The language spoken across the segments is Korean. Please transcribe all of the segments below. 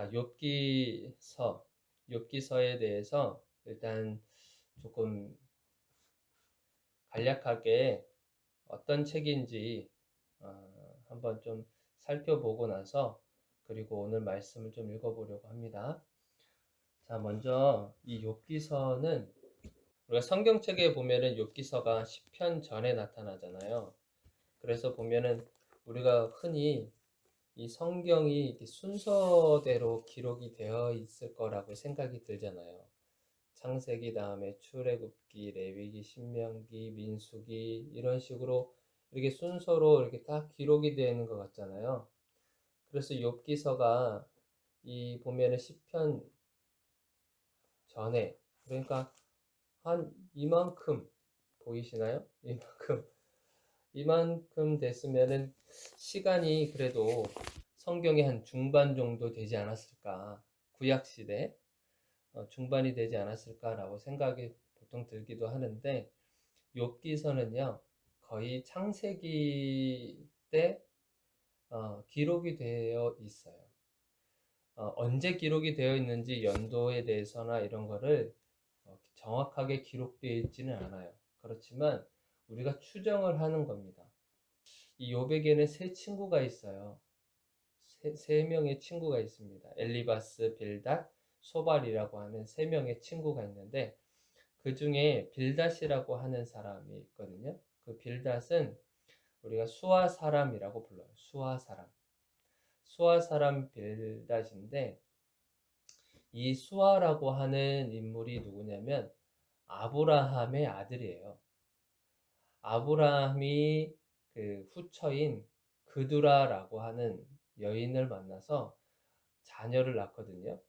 자, 욥기서에 대해서 일단 조금 간략하게 어떤 책인지 한번 좀 살펴보고 나서 그리고 오늘 말씀을 좀 읽어보려고 합니다. 자, 먼저 이 욥기서는 우리가 성경책에 보면은 욥기서가 시편 전에 나타나잖아요. 그래서 보면은 우리가 흔히 이 성경이 이렇게 순서대로 기록이 되어 있을 거라고 생각이 들잖아요. 창세기 다음에 출애굽기, 레위기, 신명기, 민수기 이런 식으로 이렇게 순서로 이렇게 딱 기록이 되는 것 같잖아요. 그래서 욥기서가 이 보면은 시편 전에 그러니까 한 이만큼 보이시나요? 이만큼 됐으면은 시간이 그래도 성경의 한 중반 정도 되지 않았을까? 구약 시대 중반이 되지 않았을까라고 생각이 보통 들기도 하는데 욥기서는요 거의 창세기 때 기록이 되어 있어요. 언제 기록이 되어 있는지 연도에 대해서나 이런 거를 정확하게 기록되어 있지는 않아요. 그렇지만 우리가 추정을 하는 겁니다. 이 욥에게는 세 친구가 있어요. 세 명의 친구가 있습니다. 엘리바스, 빌닷, 소발이라고 하는 세 명의 친구가 있는데 그 중에 빌닷이라고 하는 사람이 있거든요. 그 빌닷은 우리가 수아 사람이라고 불러요. 수아 사람. 수아 사람 빌닷인데 이 수아라고 하는 인물이 누구냐면 아브라함의 아들이에요. 아브라함이 그 후처인 그두라라고 하는 여인을 만나서 자녀를 낳거든요.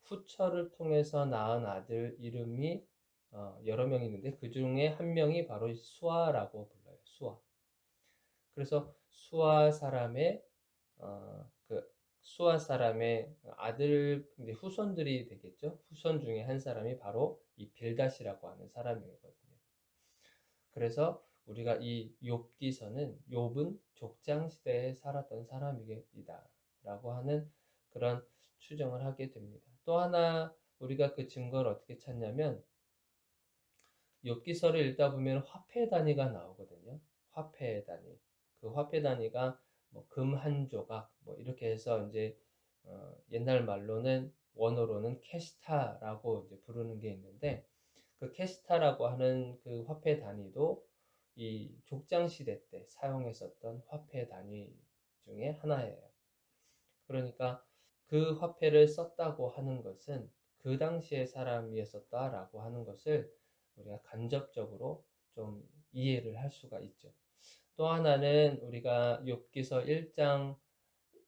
후처를 통해서 낳은 아들 이름이 여러 명이 있는데 그 중에 한 명이 바로 수아라고 불러요. 수아. 그래서 그 수아 사람의 아들 이제 후손들이 되겠죠. 후손 중에 한 사람이 바로 이 빌닷이라고 하는 사람이거든요. 그래서 우리가 이 욥기서는 욥은 족장 시대에 살았던 사람이다라고 하는 그런 추정을 하게 됩니다. 또 하나 우리가 그 증거를 어떻게 찾냐면 욥기서를 읽다 보면 화폐 단위가 나오거든요. 화폐 단위. 그 화폐 단위가 뭐 금 한 조각 뭐 이렇게 해서 이제 옛날 말로는 원어로는 캐시타라고 이제 부르는 게 있는데 그 캐시타라고 하는 그 화폐 단위도 이 족장 시대 때 사용했었던 화폐 단위 중에 하나예요. 그러니까 그 화폐를 썼다고 하는 것은 그 당시의 사람이었었다라고 하는 것을 우리가 간접적으로 좀 이해를 할 수가 있죠. 또 하나는 우리가 욥기서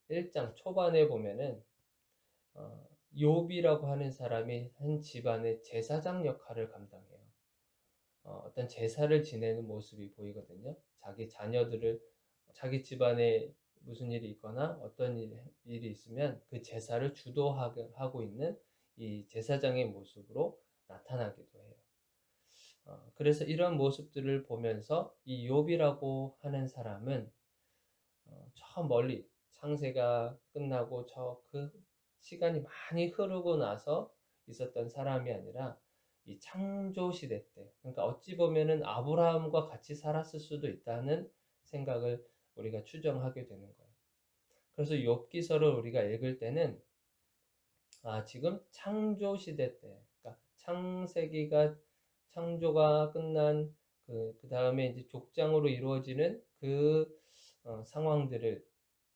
1장 초반에 보면은 욥이라고 하는 사람이 한 집안의 제사장 역할을 감당해요. 어떤 제사를 지내는 모습이 보이거든요. 자기 자녀들을 자기 집안에 무슨 일이 있거나 어떤 일이 있으면 그 제사를 주도하고 있는 이 제사장의 모습으로 나타나기도 해요. 그래서 이런 모습들을 보면서 이 욥이라고 하는 사람은 저 멀리 창세가 끝나고 저 그 시간이 많이 흐르고 나서 있었던 사람이 아니라 이 창조 시대 때, 그러니까 어찌 보면은 아브라함과 같이 살았을 수도 있다는 생각을 우리가 추정하게 되는 거예요. 그래서 욥기서를 우리가 읽을 때는 지금 창조 시대 때, 그러니까 창조가 끝난 그 다음에 이제 족장으로 이루어지는 그 상황들을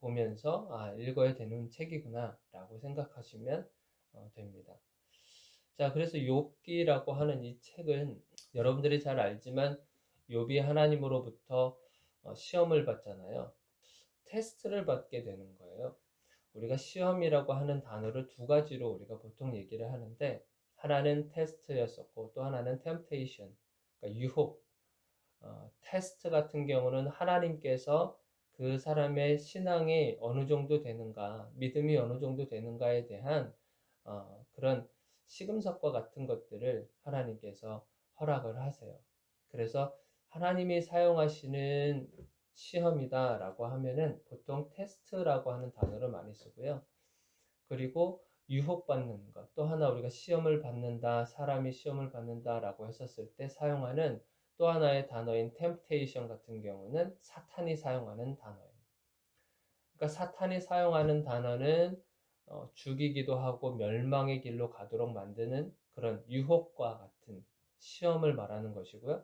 보면서 읽어야 되는 책이구나라고 생각하시면 됩니다. 자, 그래서 욥기라고 하는 이 책은 여러분들이 잘 알지만 욥이 하나님으로부터 시험을 받잖아요. 테스트를 받게 되는 거예요. 우리가 시험이라고 하는 단어를 두 가지로 우리가 보통 얘기를 하는데 하나는 테스트였었고 또 하나는 temptation, 그러니까 유혹. 테스트 같은 경우는 하나님께서 그 사람의 신앙이 어느 정도 되는가, 믿음이 어느 정도 되는가에 대한 그런 시금석과 같은 것들을 하나님께서 허락을 하세요. 그래서 하나님이 사용하시는 시험이다라고 하면은 보통 테스트라고 하는 단어를 많이 쓰고요. 그리고 유혹받는 것. 또 하나 우리가 시험을 받는다, 사람이 시험을 받는다라고 했었을 때 사용하는 또 하나의 단어인 temptation 같은 경우는 사탄이 사용하는 단어예요. 그러니까 사탄이 사용하는 단어는 죽이기도 하고 멸망의 길로 가도록 만드는 그런 유혹과 같은 시험을 말하는 것이고요.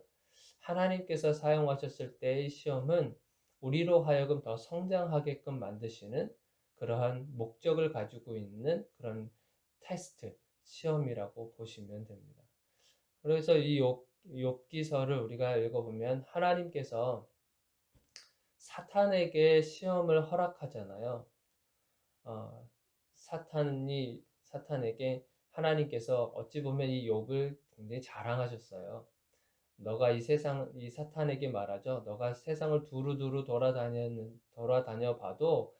하나님께서 사용하셨을 때의 시험은 우리로 하여금 더 성장하게끔 만드시는 그러한 목적을 가지고 있는 그런 테스트, 시험이라고 보시면 됩니다. 그래서 이 욥기서를 우리가 읽어보면 하나님께서 사탄에게 시험을 허락하잖아요. 어, 사탄에게 하나님께서 어찌 보면 이 욥을 굉장히 자랑하셨어요. 너가 이 사탄에게 말하죠. 너가 세상을 두루두루 돌아다녀 봐도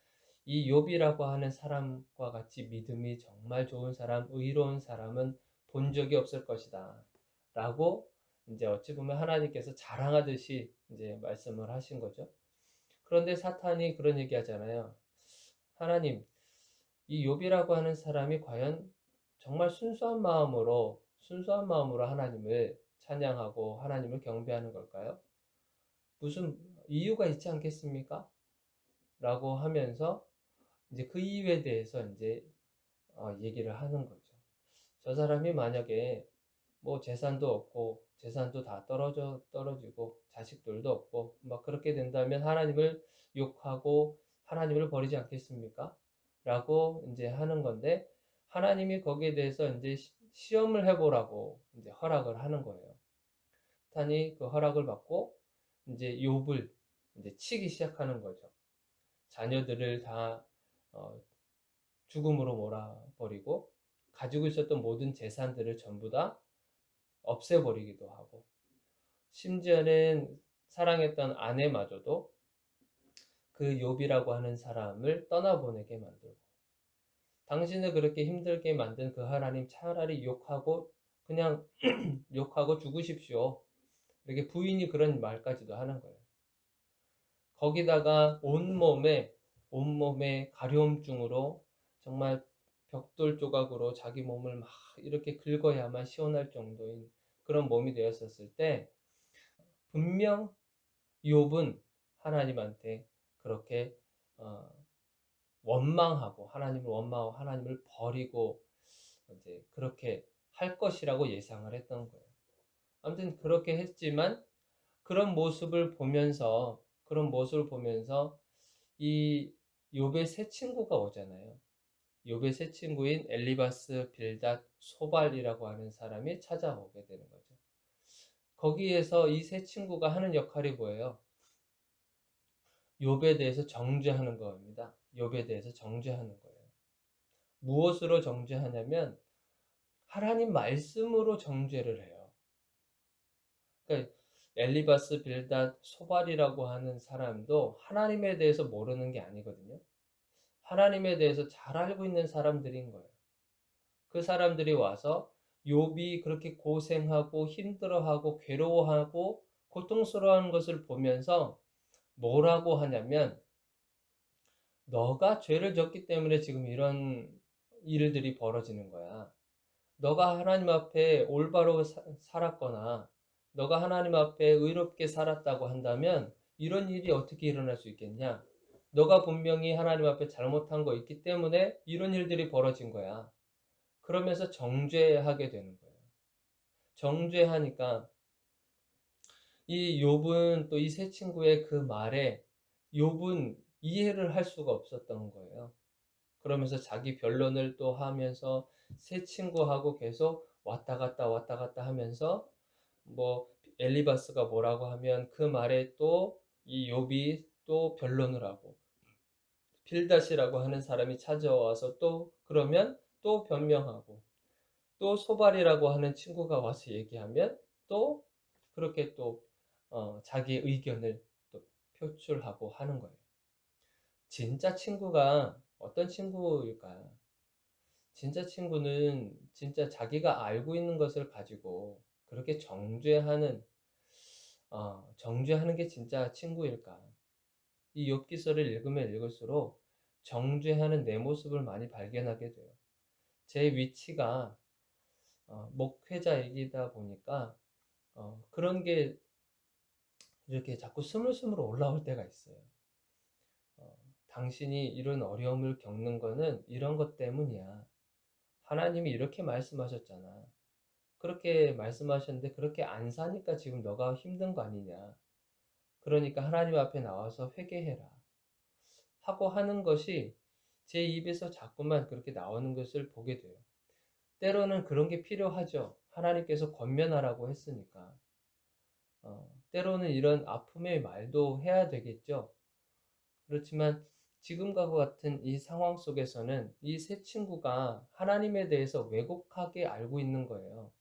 이 욥이라고 하는 사람과 같이 믿음이 정말 좋은 사람, 의로운 사람은 본 적이 없을 것이다. 라고 이제 어찌 보면 하나님께서 자랑하듯이 이제 말씀을 하신 거죠. 그런데 사탄이 그런 얘기 하잖아요. 하나님, 이 욥이라고 하는 사람이 과연 정말 순수한 마음으로 하나님을 찬양하고 하나님을 경배하는 걸까요? 무슨 이유가 있지 않겠습니까? 라고 하면서 이제 그 이유에 대해서 이제 얘기를 하는 거죠. 저 사람이 만약에 뭐 재산도 없고 재산도 다 떨어지고 자식들도 없고 막 그렇게 된다면 하나님을 욕하고 하나님을 버리지 않겠습니까? 라고 이제 하는 건데 하나님이 거기에 대해서 이제 시험을 해보라고 이제 허락을 하는 거예요. 사탄이 그 허락을 받고 이제 욥을 이제 치기 시작하는 거죠. 자녀들을 다 어, 죽음으로 몰아버리고 가지고 있었던 모든 재산들을 전부 다 없애버리기도 하고 심지어는 사랑했던 아내마저도 그 욥이라고 하는 사람을 떠나보내게 만들고 당신을 그렇게 힘들게 만든 그 하나님 차라리 욕하고 그냥 욕하고 죽으십시오. 이렇게 부인이 그런 말까지도 하는 거예요. 거기다가 온몸에 가려움증으로 정말 벽돌 조각으로 자기 몸을 막 이렇게 긁어야만 시원할 정도인 그런 몸이 되었었을 때 분명 욥은 하나님한테 그렇게 어, 하나님을 원망하고 하나님을 버리고 이제 그렇게 할 것이라고 예상을 했던 거예요. 아무튼 그렇게 했지만 그런 모습을 보면서 이 욥의 새 친구가 오잖아요. 욥의 새 친구인 엘리바스 빌닷 소발이라고 하는 사람이 찾아오게 되는 거죠. 거기에서 이 새 친구가 하는 역할이 뭐예요? 욥에 대해서 정죄하는 겁니다. 욥에 대해서 정죄하는 거예요. 무엇으로 정죄하냐면 하나님 말씀으로 정죄를 해요. 그러니까 엘리바스 빌닷 소발이라고 하는 사람도 하나님에 대해서 모르는 게 아니거든요. 하나님에 대해서 잘 알고 있는 사람들인 거예요. 그 사람들이 와서 욥이 그렇게 고생하고 힘들어하고 괴로워하고 고통스러워하는 것을 보면서 뭐라고 하냐면 너가 죄를 졌기 때문에 지금 이런 일들이 벌어지는 거야. 너가 하나님 앞에 올바로 살았거나 너가 하나님 앞에 의롭게 살았다고 한다면 이런 일이 어떻게 일어날 수 있겠냐? 너가 분명히 하나님 앞에 잘못한 거 있기 때문에 이런 일들이 벌어진 거야. 그러면서 정죄하게 되는 거예요. 정죄하니까 이 욥은 또 이 세 친구의 그 말에 욥은 이해를 할 수가 없었던 거예요. 그러면서 자기 변론을 또 하면서 새 친구하고 계속 왔다 갔다 하면서 뭐 엘리바스가 뭐라고 하면 그 말에 또 이 욥이 또 변론을 하고 빌닷이라고 하는 사람이 찾아와서 또 그러면 또 변명하고 또 소발이라고 하는 친구가 와서 얘기하면 또 그렇게 또 자기의 의견을 또 표출하고 하는 거예요. 진짜 친구가 어떤 친구일까요? 진짜 친구는 진짜 자기가 알고 있는 것을 가지고 그렇게 정죄하는 게 진짜 친구일까? 이 욥기서를 읽으면 읽을수록 정죄하는 내 모습을 많이 발견하게 돼요. 제 위치가 목회자이다 보니까 그런 게 이렇게 자꾸 스물스물 올라올 때가 있어요. 당신이 이런 어려움을 겪는 거는 이런 것 때문이야. 하나님이 이렇게 말씀하셨잖아. 그렇게 말씀하셨는데 그렇게 안 사니까 지금 너가 힘든 거 아니냐. 그러니까 하나님 앞에 나와서 회개해라. 하고 하는 것이 제 입에서 자꾸만 그렇게 나오는 것을 보게 돼요. 때로는 그런 게 필요하죠. 하나님께서 권면하라고 했으니까. 때로는 이런 아픔의 말도 해야 되겠죠. 그렇지만 지금과 같은 이 상황 속에서는 이 세 친구가 하나님에 대해서 왜곡하게 알고 있는 거예요.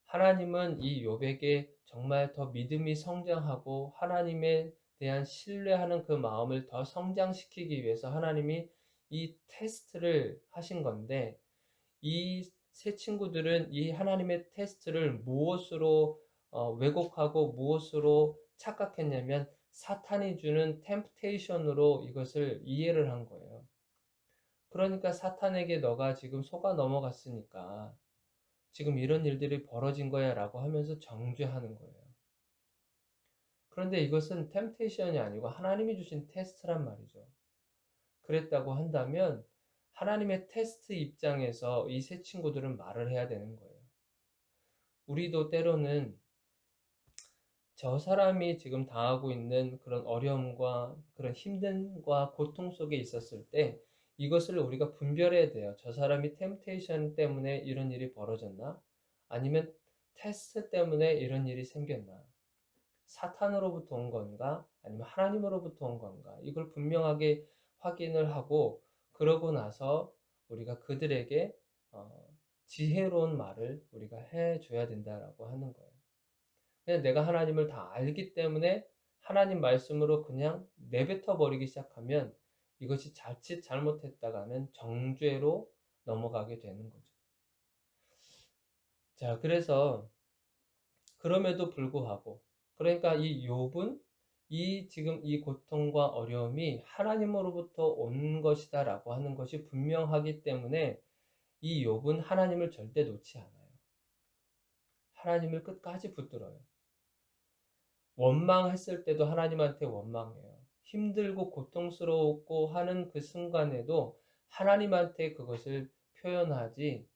하나님은 이 욥에게 정말 더 믿음이 성장하고 하나님에 대한 신뢰하는 그 마음을 더 성장시키기 위해서 하나님이 이 테스트를 하신 건데, 이 세 친구들은 이 하나님의 테스트를 무엇으로 왜곡하고 무엇으로 착각했냐면 사탄이 주는 템프테이션으로 이것을 이해를 한 거예요. 그러니까 사탄에게 너가 지금 속아 넘어갔으니까 지금 이런 일들이 벌어진 거야 라고 하면서 정죄하는 거예요. 그런데 이것은 템테이션이 아니고 하나님이 주신 테스트란 말이죠. 그랬다고 한다면 하나님의 테스트 입장에서 이 세 친구들은 말을 해야 되는 거예요. 우리도 때로는 저 사람이 지금 당하고 있는 그런 어려움과 그런 힘듦과 고통 속에 있었을 때 이것을 우리가 분별해야 돼요. 저 사람이 템테이션 때문에 이런 일이 벌어졌나? 아니면 테스트 때문에 이런 일이 생겼나? 사탄으로부터 온 건가? 아니면 하나님으로부터 온 건가? 이걸 분명하게 확인을 하고 그러고 나서 우리가 그들에게 어, 지혜로운 말을 우리가 해줘야 된다라고 하는 거예요. 그냥 내가 하나님을 다 알기 때문에 하나님 말씀으로 그냥 내뱉어 버리기 시작하면 이것이 자칫 잘못했다가는 정죄로 넘어가게 되는 거죠. 자, 그래서 그럼에도 불구하고 그러니까 이 욥은 이 지금 이 고통과 어려움이 하나님으로부터 온 것이다라고 하는 것이 분명하기 때문에 이 욥은 하나님을 절대 놓지 않아요. 하나님을 끝까지 붙들어요. 원망했을 때도 하나님한테 원망해요. 힘들고 고통스럽고 하는 그 순간에도 하나님한테 그것을 표현하지.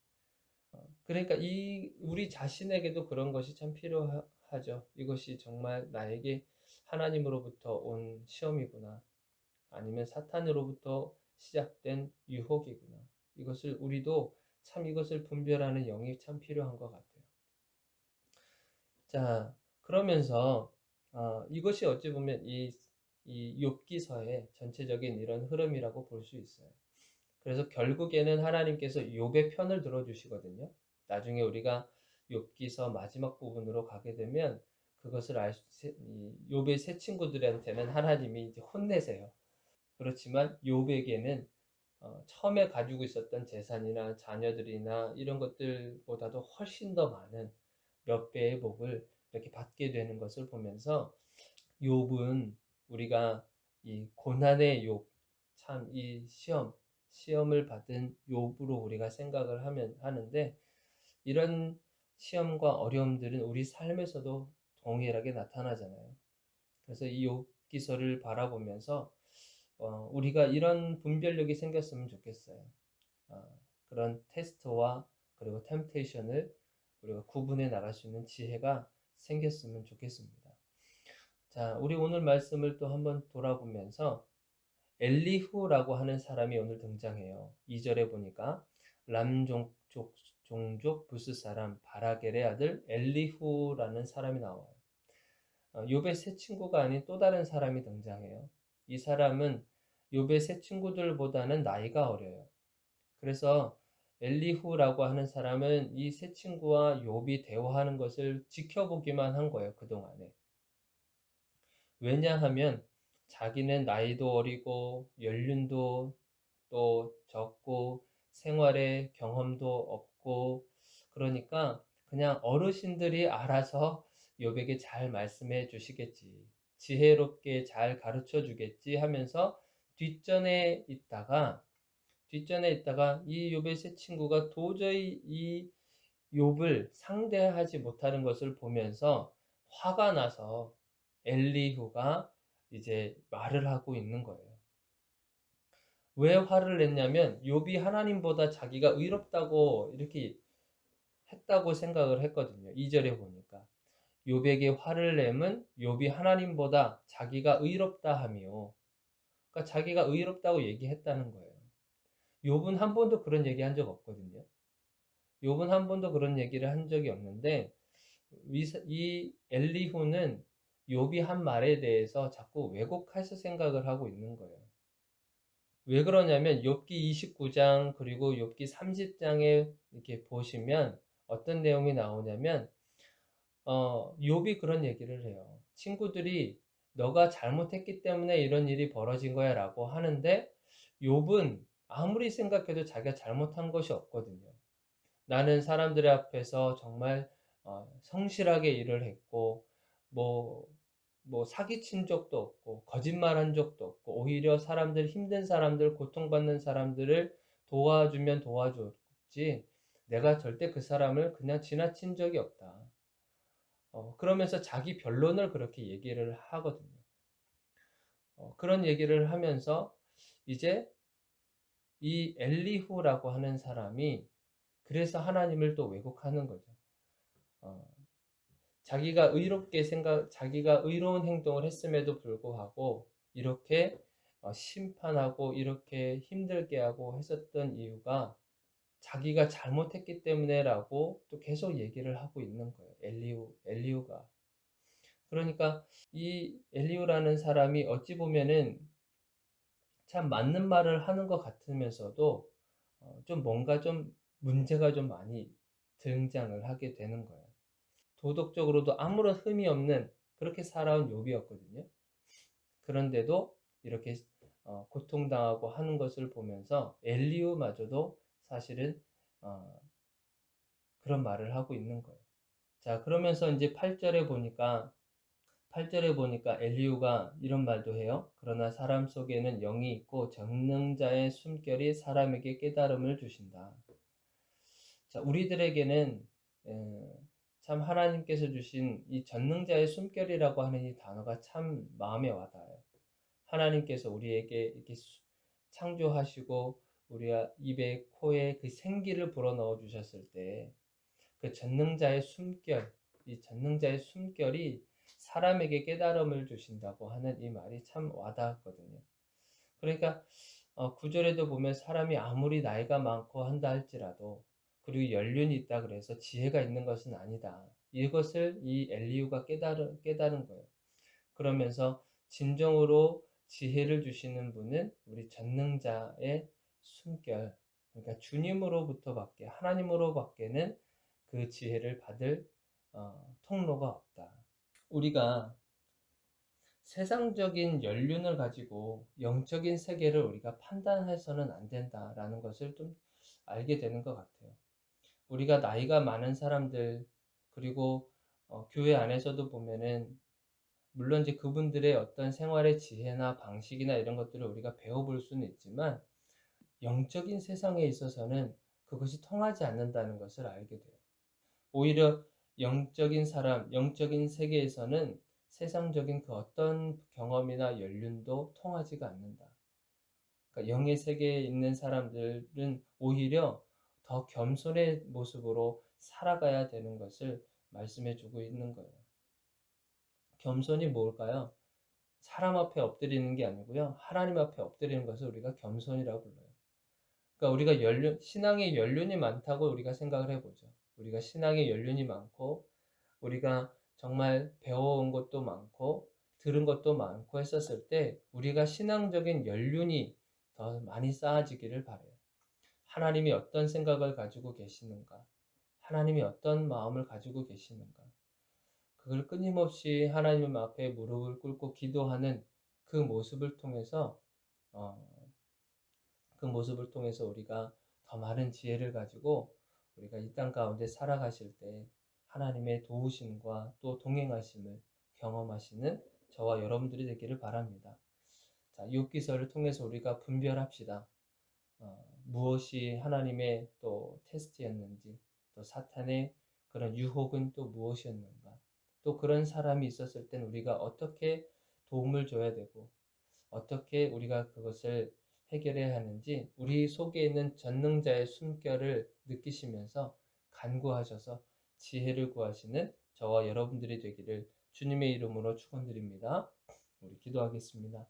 그러니까 이 우리 자신에게도 그런 것이 참 필요하죠. 이것이 정말 나에게 하나님으로부터 온 시험이구나. 아니면 사탄으로부터 시작된 유혹이구나. 이것을 우리도 참 이것을 분별하는 영이 참 필요한 것 같아요. 자, 그러면서 이것이 어찌 보면 이 욥기서의 전체적인 이런 흐름이라고 볼 수 있어요. 그래서 결국에는 하나님께서 욥의 편을 들어주시거든요. 나중에 우리가 욥기서 마지막 부분으로 가게 되면 그것을 욥의 세 친구들한테는 하나님이 이제 혼내세요. 그렇지만 욥에게는 처음에 가지고 있었던 재산이나 자녀들이나 이런 것들보다도 훨씬 더 많은 몇 배의 복을 이렇게 받게 되는 것을 보면서 욥은 우리가 이 고난의 욥, 참 이 시험을 받은 욥으로 우리가 생각을 하는데 이런 시험과 어려움들은 우리 삶에서도 동일하게 나타나잖아요. 그래서 이 욥기서를 바라보면서 우리가 이런 분별력이 생겼으면 좋겠어요. 그런 테스트와 그리고 템테이션을 우리가 구분해 나갈 수 있는 지혜가 생겼으면 좋겠습니다. 자, 우리 오늘 말씀을 또 한번 돌아보면서 엘리후라고 하는 사람이 오늘 등장해요. 2절에 보니까 람 종족 부스 사람 바라겔의 아들 엘리후라는 사람이 나와요. 욥의 세 친구가 아닌 또 다른 사람이 등장해요. 이 사람은 욥의 세 친구들보다는 나이가 어려요. 그래서 엘리후라고 하는 사람은 이 세 친구와 욥이 대화하는 것을 지켜보기만 한 거예요, 그동안에. 왜냐하면 자기는 나이도 어리고 연륜도 또 적고 생활의 경험도 없고 그러니까 그냥 어르신들이 알아서 욥에게 잘 말씀해 주시겠지. 지혜롭게 잘 가르쳐 주겠지 하면서 뒷전에 있다가 이 욥의 세 친구가 도저히 이 욥을 상대하지 못하는 것을 보면서 화가 나서 엘리후가 이제 말을 하고 있는 거예요. 왜 화를 냈냐면 욥이 하나님보다 자기가 의롭다고 이렇게 했다고 생각을 했거든요. 2절에 보니까 욥에게 화를 내면 욥이 하나님보다 자기가 의롭다 하며, 그러니까 자기가 의롭다고 얘기했다는 거예요. 욥은 한 번도 그런 얘기 한 적 없거든요. 욥은 한 번도 그런 얘기를 한 적이 없는데 이 엘리후는 욥이 한 말에 대해서 자꾸 왜곡해서 생각을 하고 있는 거예요. 왜 그러냐면 욥기 29장 그리고 욥기 30장에 이렇게 보시면 어떤 내용이 나오냐면 욥이 그런 얘기를 해요. 친구들이 너가 잘못했기 때문에 이런 일이 벌어진 거야 라고 하는데 욥은 아무리 생각해도 자기가 잘못한 것이 없거든요. 나는 사람들 앞에서 정말 성실하게 일을 했고 뭐, 뭐 사기친 적도 없고 거짓말한 적도 없고 오히려 사람들 힘든 사람들 고통받는 사람들을 도와주면 도와줬지 내가 절대 그 사람을 그냥 지나친 적이 없다. 그러면서 자기 변론을 그렇게 얘기를 하거든요. 그런 얘기를 하면서 이제 이 엘리후라고 하는 사람이 그래서 하나님을 또 왜곡하는 거죠. 어, 자기가 의로운 행동을 했음에도 불구하고 이렇게 심판하고 이렇게 힘들게 하고 했었던 이유가 자기가 잘못했기 때문에라고 또 계속 얘기를 하고 있는 거예요. 엘리후가. 그러니까 이 엘리후라는 사람이 어찌 보면은 참 맞는 말을 하는 것 같으면서도 좀 뭔가 좀 문제가 좀 많이 등장을 하게 되는 거예요. 도덕적으로도 아무런 흠이 없는 그렇게 살아온 욥이었거든요. 그런데도 이렇게 고통당하고 하는 것을 보면서 엘리후마저도 사실은 어, 그런 말을 하고 있는 거예요. 자, 그러면서 이제 8절에 보니까 엘리후가 이런 말도 해요. 그러나 사람 속에는 영이 있고 전능자의 숨결이 사람에게 깨달음을 주신다. 자, 우리들에게는 참 하나님께서 주신 이 전능자의 숨결이라고 하는 이 단어가 참 마음에 와닿아요. 하나님께서 우리에게 이렇게 창조하시고 우리 입에 코에 그 생기를 불어넣어 주셨을 때 그 전능자의 숨결, 이 전능자의 숨결이 사람에게 깨달음을 주신다고 하는 이 말이 참 와닿았거든요. 그러니까 9절에도 보면 사람이 아무리 나이가 많고 한다 할지라도 그리고 연륜이 있다 그래서 지혜가 있는 것은 아니다. 이것을 이 엘리후가 깨달은 거예요. 그러면서 진정으로 지혜를 주시는 분은 우리 전능자의 숨결, 그러니까 주님으로부터밖에 하나님으로밖에는 그 지혜를 받을 통로가 없다. 우리가 세상적인 연륜을 가지고 영적인 세계를 우리가 판단해서는 안 된다라는 것을 좀 알게 되는 것 같아요. 우리가 나이가 많은 사람들, 그리고 교회 안에서도 보면은 물론 이제 그분들의 어떤 생활의 지혜나 방식이나 이런 것들을 우리가 배워볼 수는 있지만 영적인 세상에 있어서는 그것이 통하지 않는다는 것을 알게 돼요. 오히려 영적인 사람, 영적인 세계에서는 세상적인 그 어떤 경험이나 연륜도 통하지가 않는다. 그러니까 영의 세계에 있는 사람들은 오히려 더 겸손의 모습으로 살아가야 되는 것을 말씀해 주고 있는 거예요. 겸손이 뭘까요? 사람 앞에 엎드리는 게 아니고요. 하나님 앞에 엎드리는 것을 우리가 겸손이라고 불러요. 그러니까 우리가 신앙의 연륜이 많다고 우리가 생각을 해보죠. 우리가 신앙의 연륜이 많고 우리가 정말 배워온 것도 많고 들은 것도 많고 했었을 때 우리가 신앙적인 연륜이 더 많이 쌓아지기를 바래요. 하나님이 어떤 생각을 가지고 계시는가? 하나님이 어떤 마음을 가지고 계시는가? 그걸 끊임없이 하나님 앞에 무릎을 꿇고 기도하는 그 모습을 통해서 어, 그 모습을 통해서 우리가 더 많은 지혜를 가지고 우리가 이 땅 가운데 살아가실 때 하나님의 도우심과 또 동행하심을 경험하시는 저와 여러분들이 되기를 바랍니다. 자, 욥기서를 통해서 우리가 분별합시다. 무엇이 하나님의 또 테스트였는지, 또 사탄의 그런 유혹은 또 무엇이었는가, 또 그런 사람이 있었을 땐 우리가 어떻게 도움을 줘야 되고, 어떻게 우리가 그것을 해결해야 하는지 우리 속에 있는 전능자의 숨결을 느끼시면서 간구하셔서 지혜를 구하시는 저와 여러분들이 되기를 주님의 이름으로 축원드립니다. 우리 기도하겠습니다.